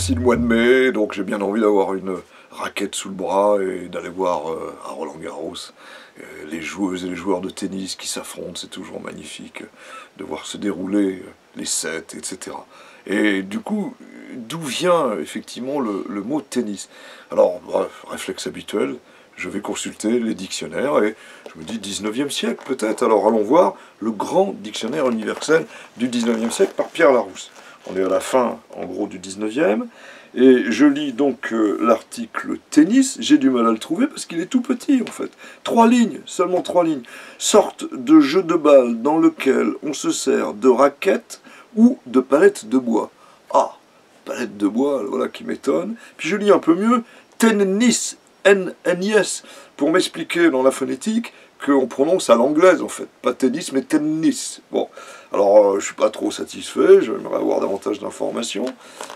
voici le mois de mai, donc j'ai bien envie d'avoir une raquette sous le bras et d'aller voir à Roland-Garros les joueuses et les joueurs de tennis qui s'affrontent. C'est toujours magnifique de voir se dérouler les sets, etc. Et du coup, d'où vient effectivement le mot tennis? Alors, bref, réflexe habituel, je vais consulter les dictionnaires et je me dis 19e siècle peut-être. Alors allons voir le grand dictionnaire universel du 19e siècle par Pierre Larousse. On est à la fin, en gros, du 19e. Et je lis donc l'article tennis. J'ai du mal à le trouver parce qu'il est tout petit, en fait. 3 lignes, seulement 3 lignes. Sorte de jeu de balle dans lequel on se sert de raquettes ou de palettes de bois. Ah, palette de bois, voilà qui m'étonne. Puis je lis un peu mieux tennis, N-N-I-S, pour m'expliquer dans la phonétique qu'on prononce à l'anglaise en fait, pas tennis mais tennis. Bon, alors je suis pas trop satisfait, j'aimerais avoir davantage d'informations,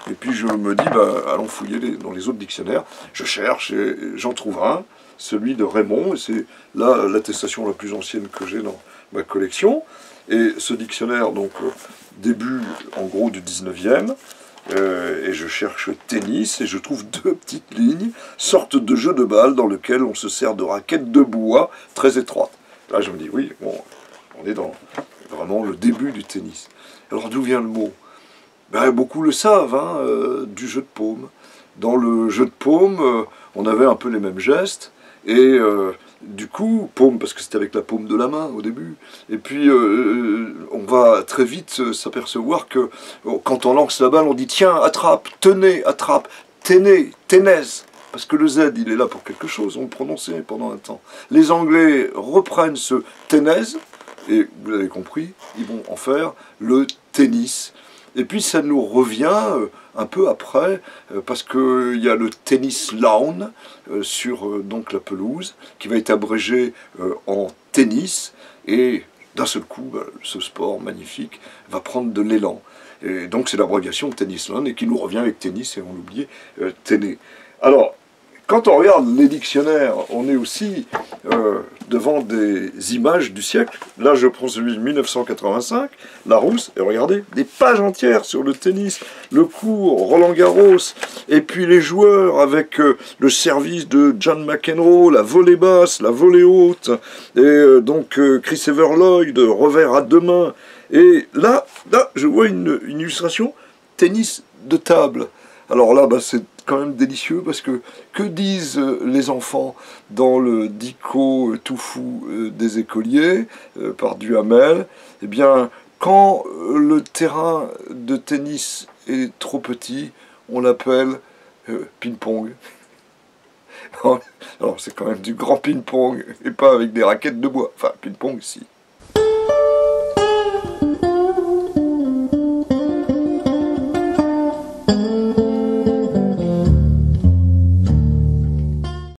et puis je me dis, bah, allons fouiller dans les autres dictionnaires, je cherche et j'en trouve un, celui de Raymond, et c'est là l'attestation la plus ancienne que j'ai dans ma collection, et ce dictionnaire, donc, début en gros du 19e, et je cherche tennis et je trouve 2 petites lignes, sorte de jeu de balle dans lequel on se sert de raquettes de bois très étroites. Là je me dis oui, bon, on est dans vraiment le début du tennis. Alors d'où vient le mot? Ben, beaucoup le savent, hein, du jeu de paume. Dans le jeu de paume, on avait un peu les mêmes gestes, et du coup, paume, parce que c'était avec la paume de la main au début, et puis on va très vite s'apercevoir que quand on lance la balle, on dit tiens, attrape, tenez, ténèse, parce que le Z, il est là pour quelque chose, on le prononçait pendant un temps. Les Anglais reprennent ce ténèse, et vous l'avez compris, ils vont en faire le tennis. Et puis ça nous revient un peu après, parce qu'il y a le tennis lawn sur donc la pelouse, qui va être abrégé en tennis, et d'un seul coup, ce sport magnifique va prendre de l'élan. Et donc c'est l'abrégation de tennis lawn, et qui nous revient avec tennis, et on l'oubliait, tennis. Alors, quand on regarde les dictionnaires, on est aussi devant des images du siècle. Là, je prends celui de 1985, Larousse, et regardez, des pages entières sur le tennis, le cours, Roland-Garros, et puis les joueurs avec le service de John McEnroe, la volée basse, la volée haute, et donc Chris Everloyd, revers à 2 mains. Et là je vois une illustration tennis de table. Alors là, c'est quand même délicieux parce que disent les enfants dans le dico tout fou des écoliers par Duhamel? Eh bien, quand le terrain de tennis est trop petit, on l'appelle ping-pong. Alors c'est quand même du grand ping-pong et pas avec des raquettes de bois. Enfin, ping-pong, si.